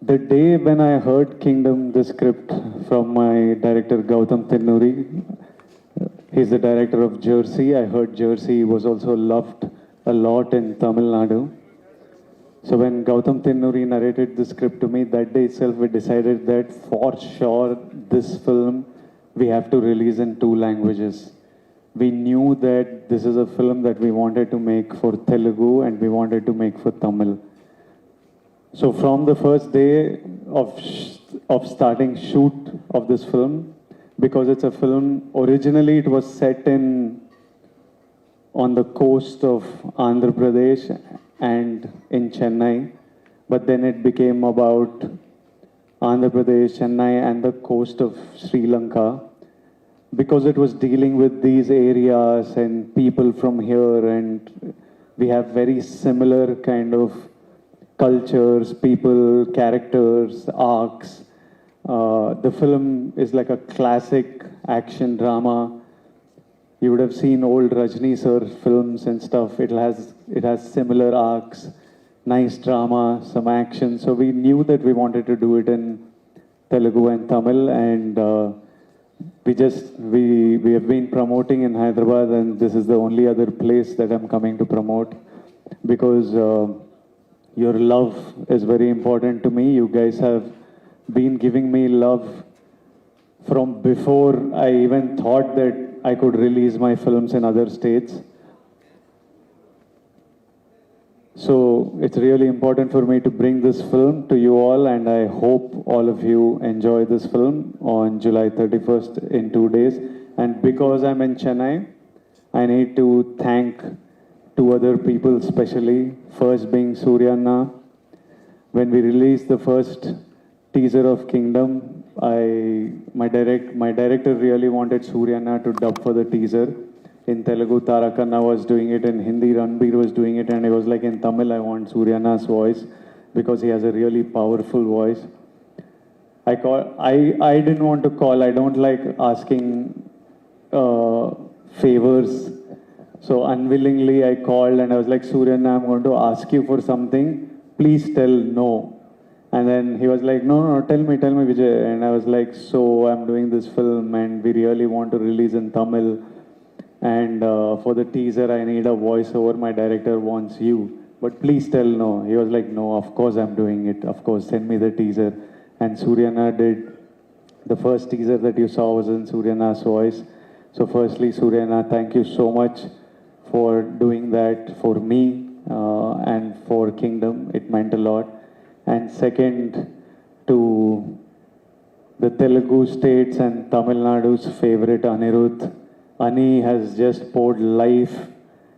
The day when I heard Kingdom, the script from my director Gautam Tinnuri, he's the director of Jersey. I heard Jersey was also loved a lot in Tamil Nadu. So when Gautam Tinnuri narrated the script to me, that day itself we decided that for sure this film we have to release in two languages. We knew that this is a film that we wanted to make for Telugu and we wanted to make for Tamil. So from the first day of starting shoot of this film, because it's a film, originally it was set on the coast of Andhra Pradesh and in Chennai, but then it became about Andhra Pradesh, Chennai and the coast of Sri Lanka, because it was dealing with these areas and people from here, and we have very similar kind of cultures, people, characters, arcs. The film is like a classic action drama. You would have seen old Rajni sir films and stuff. It has similar arcs, nice drama, some action. So we knew that we wanted to do it in Telugu and Tamil, and we have been promoting in Hyderabad, and this is the only other place that I'm coming to promote because your love is very important to me. You guys have been giving me love from before I even thought that I could release my films in other states. So it's really important for me to bring this film to you all, and I hope all of you enjoy this film on July 31st in 2 days. And because I'm in Chennai, I need to thank two other people especially. First being Suryanna. When we released the first teaser of Kingdom, my director really wanted Suryanna to dub for the teaser. In Telugu, Tarakanna was doing it, in Hindi, Ranbir was doing it, and it was like in Tamil, I want Suryanna's voice because he has a really powerful voice. I didn't want to call, I don't like asking favors. So unwillingly I called and I was like, Suryanna, I'm going to ask you for something. Please tell no. And then he was like, no, tell me Vijay. And I was like, so I'm doing this film and we really want to release in Tamil. And for the teaser, I need a voiceover. My director wants you. But please tell no. He was like, no, of course I'm doing it. Of course, send me the teaser. And Suryanna did. The first teaser that you saw was in Suryanna's voice. So firstly, Suryanna, thank you so much for doing that for me and for Kingdom. It meant a lot. And second, to the Telugu states and Tamil Nadu's favorite Anirudh. Ani has just poured life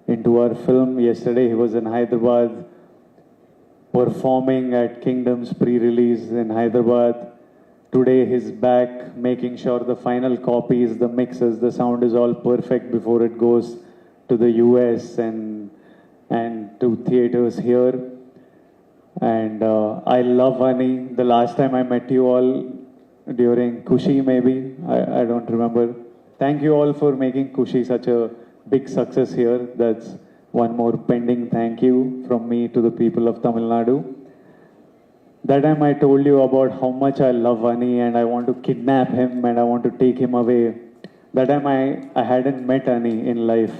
into our film. Yesterday he was in Hyderabad performing at Kingdom's pre-release in Hyderabad. Today he's back making sure the final copies, the mixes, the sound is all perfect before it goes to the US and to theaters here. And I love Ani. The last time I met you all during Kushi maybe, I don't remember. Thank you all for making Kushi such a big success here. That's one more pending thank you from me to the people of Tamil Nadu. That time I told you about how much I love Ani and I want to kidnap him and I want to take him away. That time I hadn't met Ani in life.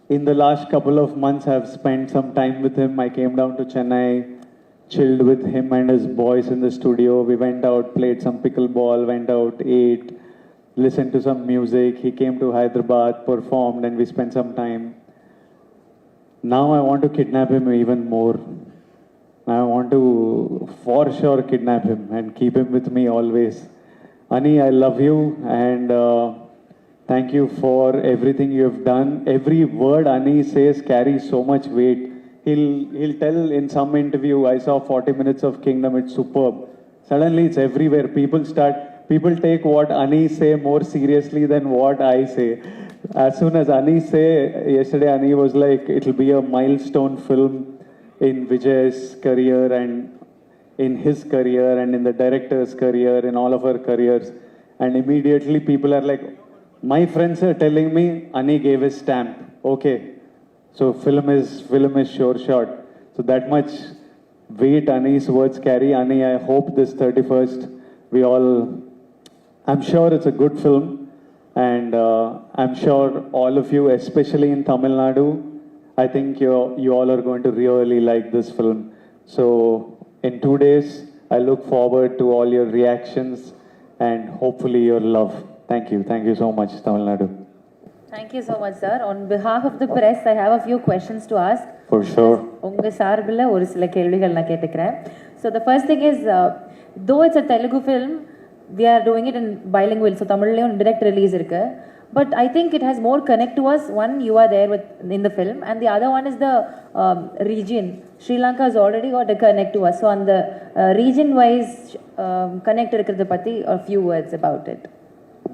In the last couple of months, I've spent some time with him. I came down to Chennai, chilled with him and his boys in the studio. We went out, played some pickleball, went out, ate, listened to some music. He came to Hyderabad, performed, and we spent some time. Now I want to kidnap him even more. I want to for sure kidnap him and keep him with me always. Ani, I love you and thank you for everything you have done. Every word Ani says carries so much weight. He'll tell in some interview, I saw 40 minutes of Kingdom, it's superb. Suddenly it's everywhere. People take what Ani say more seriously than what I say. As soon as Ani say, yesterday Ani was like, it'll be a milestone film in Vijay's career and in his career and in the director's career, in all of our careers. And immediately people are like, my friends are telling me Ani gave his stamp. Okay, so film is sure shot. So that much weight Ani's words carry. Ani, I hope this 31st we all, I'm sure it's a good film, and I'm sure all of you, especially in Tamil Nadu, I think you all are going to really like this film. So in 2 days, I look forward to all your reactions and hopefully your love. Thank you so much, Tamil Nadu. Thank you so much, sir. On behalf of the press, I have a few questions to ask. For sure. உங்க சார்பில் ஒரு சில கேள்விகள் நான் கேட்டுக்கிறேன். So the first thing is, though it's a Telugu film, we are doing it in bilingual, so தமிழ்லையும் direct release இருக்கு. But I think it has more connect to us. One, you are there in the film, and the other one is the region. Sri Lanka has already got a connect to us. So on the region-wise connect இருக்கிறத பத்தி a few words about it.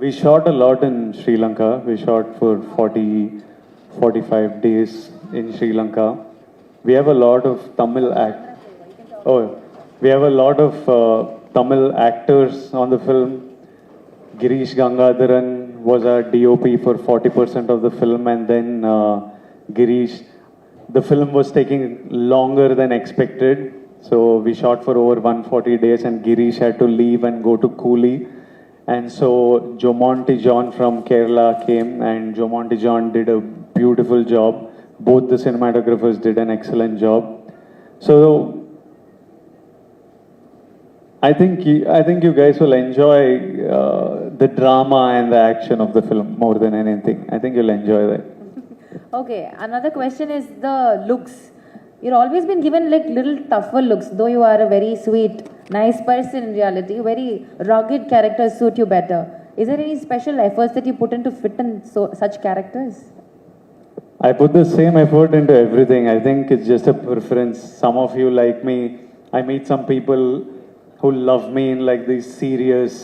We shot a lot in Sri Lanka. We shot for 45 days in Sri Lanka. We have a lot of we have a lot of Tamil actors on the film. Girish Gangadharan was our DOP for 40% of the film, and then Girish, the film was taking longer than expected. So we shot for over 140 days, and Girish had to leave and go to Coolie. And so Jomonti John from Kerala came, and Jomonti John did a beautiful job. Both the cinematographers did an excellent job. So I think you guys will enjoy the drama and the action of the film more than anything. I think you'll enjoy that. Okay, another question is the looks. You've always been given like little tougher looks, though you are a very sweet, nice person in reality. Very rugged characters suit you better. Is there any special efforts that you put into fit in such characters? I put the same effort into everything. I think it's just a preference. Some of you like me. I meet some people who love me in like these serious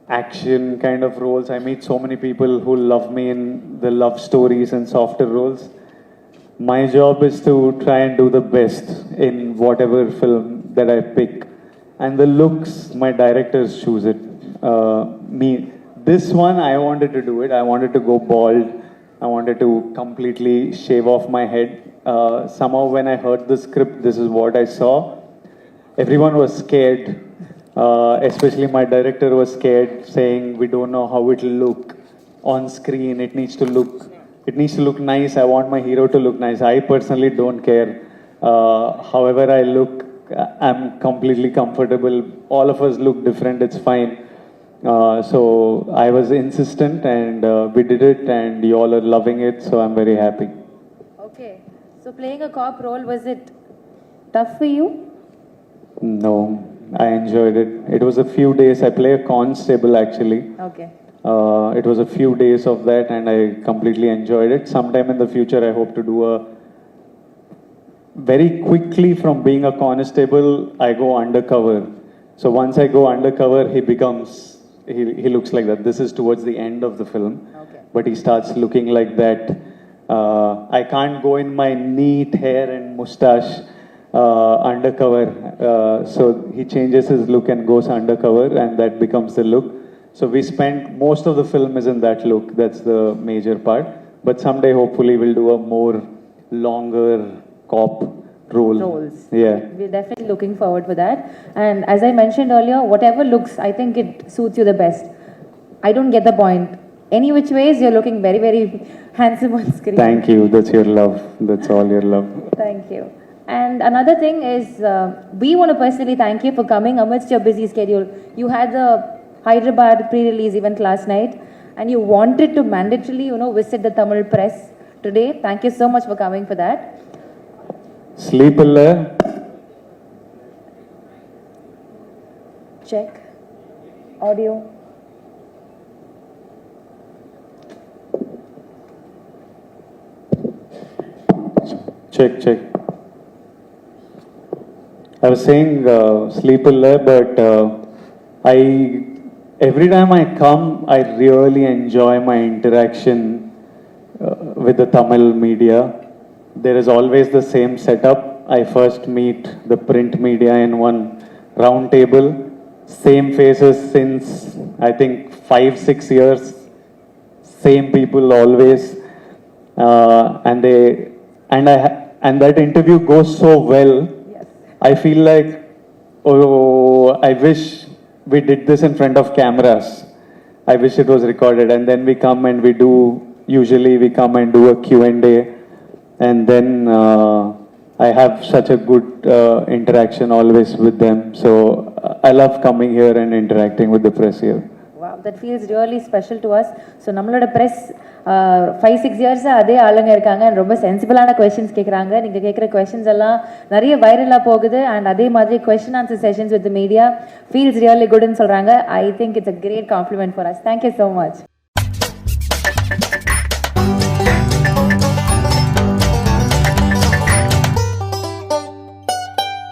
action kind of roles. I meet so many people who love me in the love stories and softer roles. My job is to try and do the best in whatever film that I pick. And the looks, my directors choose it. This one, I wanted to do it. I wanted to go bald. I wanted to completely shave off my head. Somehow when I heard the script, this is what I saw. Everyone was scared. Especially my director was scared, saying, we don't know how it will look on screen. It needs to look nice. I want my hero to look nice. I personally don't care. However I look, I'm completely comfortable. All of us look different. It's fine. So I was insistent, and we did it, and you all are loving it. So I'm very happy. Okay. So playing a cop role, was it tough for you? No, I enjoyed it. It was a few days. I play a constable actually. Okay. It was a few days of that, and I completely enjoyed it. Sometime in the future, I hope to do very quickly from being a constable, I go undercover. So once I go undercover, he looks like that. This is towards the end of the film. Okay. But he starts looking like that. I can't go in my neat hair and mustache undercover. So he changes his look and goes undercover, and that becomes the look. So we spent most of the film is in that look. That's the major part. But someday, hopefully, we'll do a more longer cop roles. Yeah. We're definitely looking forward for that. And as I mentioned earlier, whatever looks, I think it suits you the best. I don't get the point. Any which ways, you're looking very, very handsome on screen. Thank you. That's your love. That's all your love. Thank you. And another thing is, we want to personally thank you for coming amidst your busy schedule. You had the Hyderabad pre-release event last night, and you wanted to mandatorily, visit the Tamil press today. Thank you so much for coming for that. Sleep illa. Check. Audio. Check. I was saying sleep illa, but every time I come, I really enjoy my interaction with the Tamil media. There is always the same setup. I first meet the print media in one round table. Same faces since I think 5-6 years. Same people always, and that interview goes so well. Yes. I feel like, oh, I wish we did this in front of cameras. I wish it was recorded, and then we come and we do, usually we come and do a Q&A, and then I have such a good interaction always with them. So I love coming here and interacting with the press here. Wow, that feels really special to us. So நம்மளோட press 5-6 இயர்ஸாக அதே ஆளுங்க இருக்காங்க and ரொம்ப சென்சிபிளான questions கேட்குறாங்க. நீங்கள் கேட்குற questions எல்லாம் நிறைய வைரலாக போகுது அண்ட் அதே மாதிரி question answer sessions with media feels really குட்னு சொல்கிறாங்க. I think it's a great compliment for us. Thank you so much.